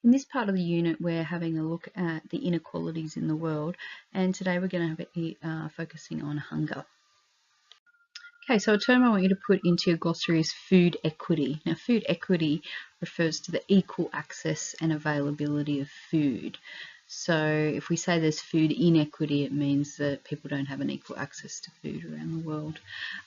In this part of the unit, we're having a look at the inequalities in the world, and today we're going to be focusing on hunger. Okay, so a term I want you to put into your glossary is food equity. Now, food equity refers to the equal access and availability of food. So if we say there's food inequity, it means that people don't have an equal access to food around the world.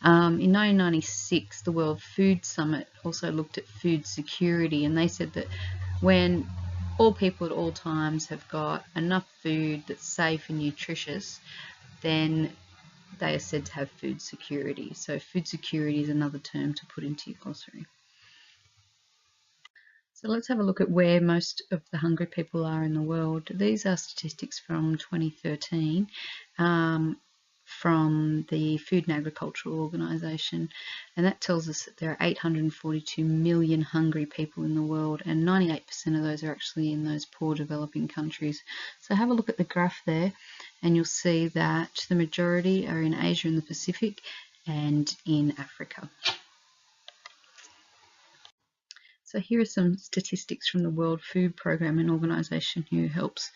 In 1996, the World Food Summit also looked at food security, and they said that when all people at all times have got enough food that's safe and nutritious, then they are said to have food security. So food security is another term to put into your glossary. So let's have a look at where most of the hungry people are in the world. These are statistics from 2013 from the Food and Agricultural Organization, and that tells us that there are 842 million hungry people in the world, and 98% of those are actually in those poor developing countries. So have a look at the graph there, and you'll see that the majority are in Asia and the Pacific and in Africa. So here are some statistics from the World Food Programme, an organisation who helps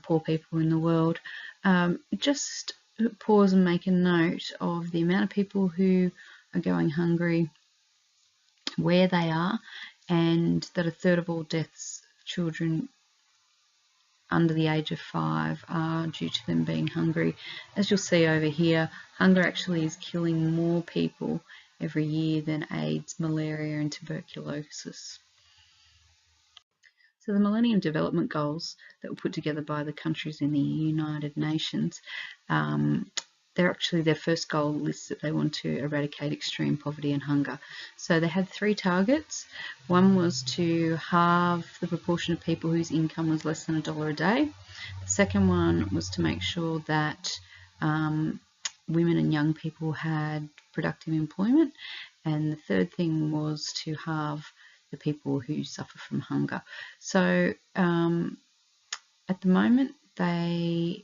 poor people in the world. Just pause and make a note of the amount of people who are going hungry, where they are, and that a third of all deaths of children under the age of 5 are due to them being hungry. As you'll see over here, hunger actually is killing more people every year than AIDS, malaria and tuberculosis. So the Millennium Development Goals that were put together by the countries in the United Nations, they're actually their first goal lists that they want to eradicate extreme poverty and hunger. So they had 3 targets. One was to halve the proportion of people whose income was less than $1 a day. The second one was to make sure that women and young people had productive employment. And the third thing was to halve the people who suffer from hunger. So at the moment they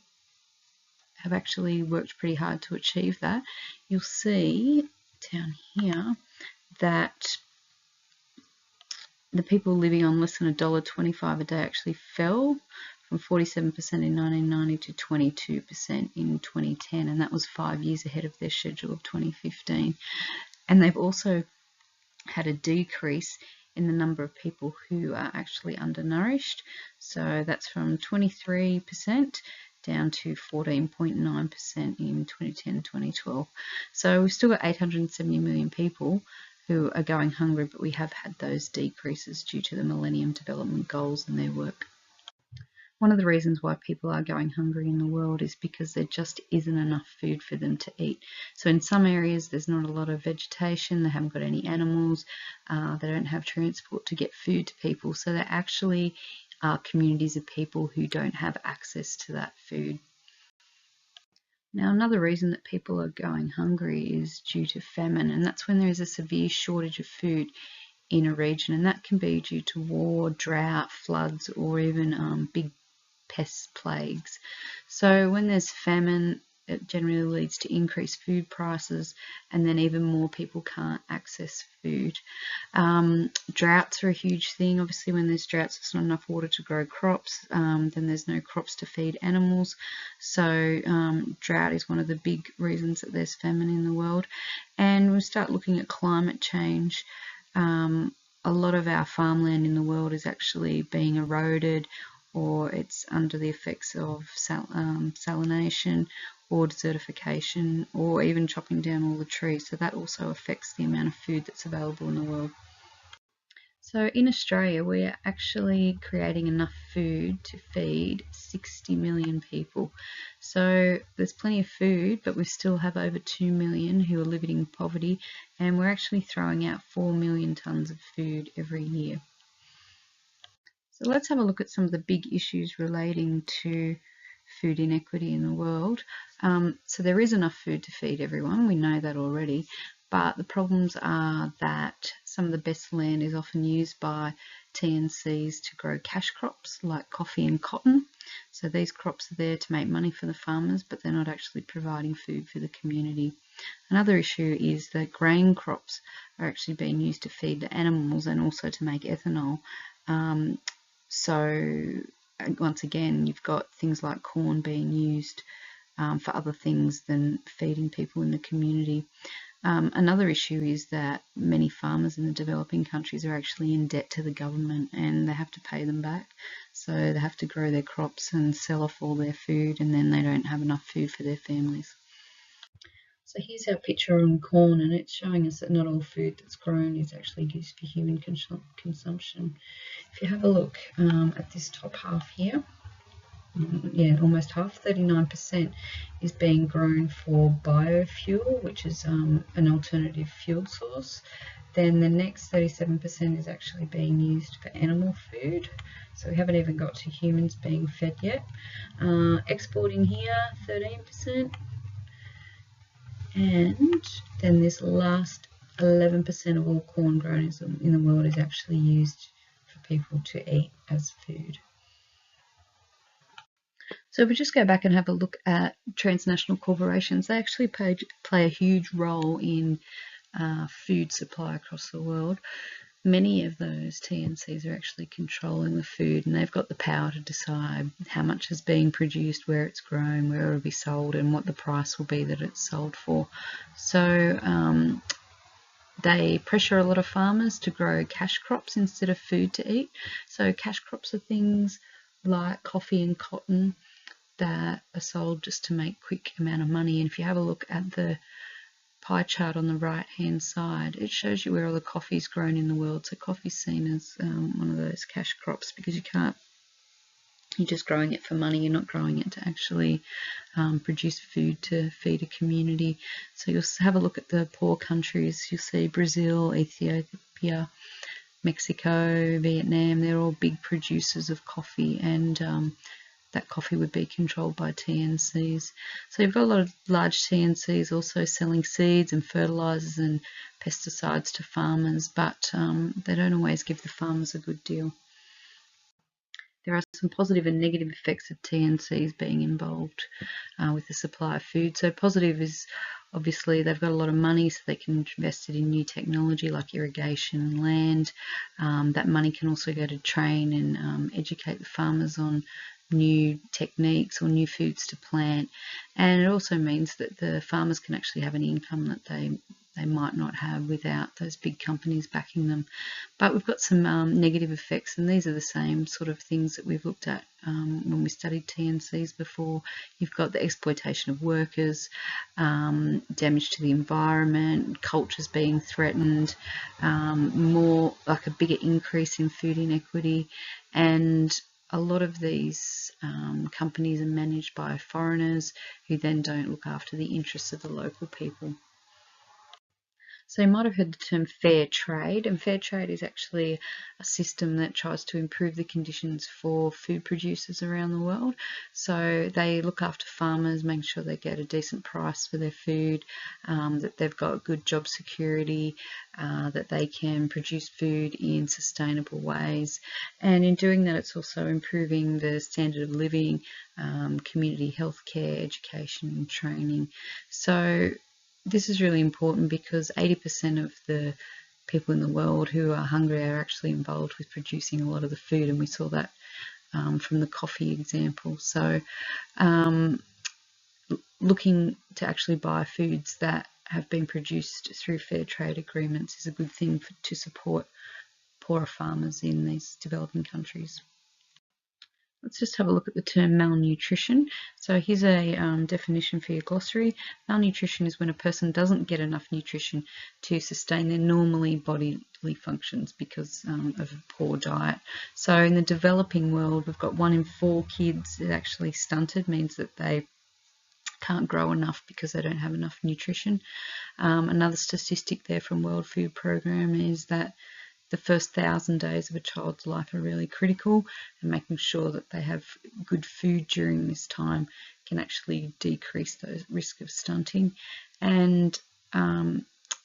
have actually worked pretty hard to achieve that. You'll see down here that the people living on less than $1.25 a day actually fell from 47% in 1990 to 22% in 2010, and that was 5 years ahead of their schedule of 2015. And they've also had a decrease in the number of people who are actually undernourished. So that's from 23% down to 14.9% in 2010-2012. So we've still got 870 million people who are going hungry, but we have had those decreases due to the Millennium Development Goals and their work. One of the reasons why people are going hungry in the world is because there just isn't enough food for them to eat. So in some areas there's not a lot of vegetation, they haven't got any animals, they don't have transport to get food to people. So there actually are communities of people who don't have access to that food. Now, another reason that people are going hungry is due to famine, and that's when there is a severe shortage of food in a region, and that can be due to war, drought, floods, or even big pest plagues. So when there's famine, it generally leads to increased food prices, and then even more people can't access food. Droughts are a huge thing. Obviously, when there's droughts, there's not enough water to grow crops, then there's no crops to feed animals. So drought is one of the big reasons that there's famine in the world. And we start looking at climate change. A lot of our farmland in the world is actually being eroded, or it's under the effects of salination or desertification, or even chopping down all the trees. So that also affects the amount of food that's available in the world. So in Australia, we are actually creating enough food to feed 60 million people. So there's plenty of food, but we still have over 2 million who are living in poverty, and we're actually throwing out 4 million tonnes of food every year. So let's have a look at some of the big issues relating to food inequity in the world. So there is enough food to feed everyone, we know that already, but the problems are that some of the best land is often used by TNCs to grow cash crops like coffee and cotton. So these crops are there to make money for the farmers, but they're not actually providing food for the community. Another issue is that grain crops are actually being used to feed the animals and also to make ethanol. So once again, you've got things like corn being used for other things than feeding people in the community. Another issue is that many farmers in the developing countries are actually in debt to the government, and they have to pay them back. So they have to grow their crops and sell off all their food, and then they don't have enough food for their families. So here's our picture on corn, and it's showing us that not all food that's grown is actually used for human consumption. If you have a look at this top half here, yeah, almost half, 39%, is being grown for biofuel, which is an alternative fuel source. Then the next 37% is actually being used for animal food. So we haven't even got to humans being fed yet. Exporting here, 13%. And then this last 11% of all corn grown in the world is actually used for people to eat as food. So if we just go back and have a look at transnational corporations, they actually play a huge role in food supply across the world. Many of those TNCs are actually controlling the food, and they've got the power to decide how much is being produced, where it's grown, where it will be sold, and what the price will be that it's sold for. So they pressure a lot of farmers to grow cash crops instead of food to eat. So cash crops are things like coffee and cotton that are sold just to make quick amount of money. And if you have a look at the pie chart on the right hand side, it shows you where all the coffee is grown in the world. So coffee is seen as one of those cash crops because you're just growing it for money, you're not growing it to actually produce food to feed a community. So you'll have a look at the poor countries. You'll see Brazil, Ethiopia, Mexico, Vietnam, they're all big producers of coffee, and that coffee would be controlled by TNCs. So you've got a lot of large TNCs also selling seeds and fertilizers and pesticides to farmers, but they don't always give the farmers a good deal. There are some positive and negative effects of TNCs being involved with the supply of food. So positive is obviously they've got a lot of money, so they can invest it in new technology like irrigation and land. That money can also go to train and educate the farmers on new techniques or new foods to plant, and it also means that the farmers can actually have an income that they might not have without those big companies backing them. But we've got some negative effects, and these are the same sort of things that we've looked at when we studied TNCs before. You've got the exploitation of workers, damage to the environment, cultures being threatened, more like a bigger increase in food inequity, and a lot of these companies are managed by foreigners who then don't look after the interests of the local people. So you might have heard the term fair trade, and fair trade is actually a system that tries to improve the conditions for food producers around the world. So they look after farmers, making sure they get a decent price for their food, that they've got good job security, that they can produce food in sustainable ways. And in doing that, it's also improving the standard of living, community healthcare, education and training. So this is really important because 80% of the people in the world who are hungry are actually involved with producing a lot of the food, and we saw that from the coffee example. So looking to actually buy foods that have been produced through fair trade agreements is a good thing to support poorer farmers in these developing countries. Let's just have a look at the term malnutrition. So here's a definition for your glossary. Malnutrition is when a person doesn't get enough nutrition to sustain their normally bodily functions because of a poor diet. So in the developing world, we've got 1 in 4 kids that actually stunted, means that they can't grow enough because they don't have enough nutrition. Another statistic there from World Food Programme is that the first 1,000 days of a child's life are really critical, and making sure that they have good food during this time can actually decrease the risk of stunting. And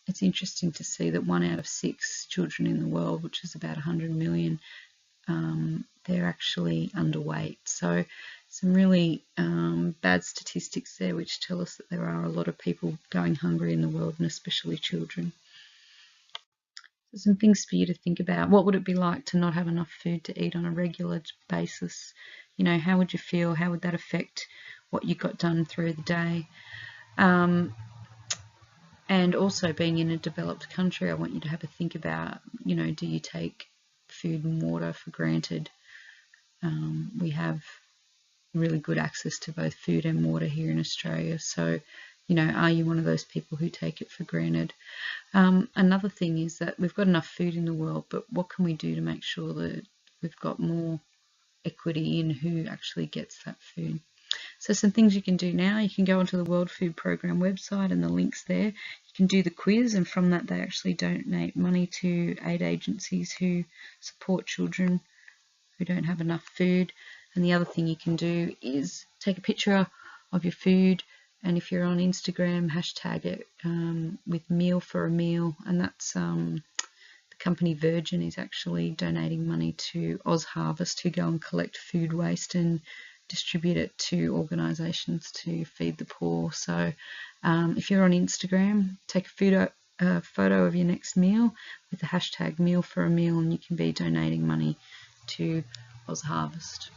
it's interesting to see that 1 out of 6 children in the world, which is about 100 million, they're actually underweight. So some really bad statistics there which tell us that there are a lot of people going hungry in the world, and especially children. So some things for you to think about. What would it be like to not have enough food to eat on a regular basis? You know, how would you feel? How would that affect what you got done through the day? And also, being in a developed country, I want you to have a think about, you know, do you take food and water for granted? We have really good access to both food and water here in Australia. So, you know, are you one of those people who take it for granted? Another thing is that we've got enough food in the world, but what can we do to make sure that we've got more equity in who actually gets that food? So some things you can do now, you can go onto the World Food Programme website and the links there. You can do the quiz, and from that they actually donate money to aid agencies who support children who don't have enough food. And the other thing you can do is take a picture of your food, and if you're on Instagram, hashtag it with meal for a meal, and that's the company Virgin is actually donating money to Oz Harvest, who go and collect food waste and distribute it to organisations to feed the poor. So if you're on Instagram, take a photo of your next meal with the hashtag meal for a meal, and you can be donating money to Oz Harvest.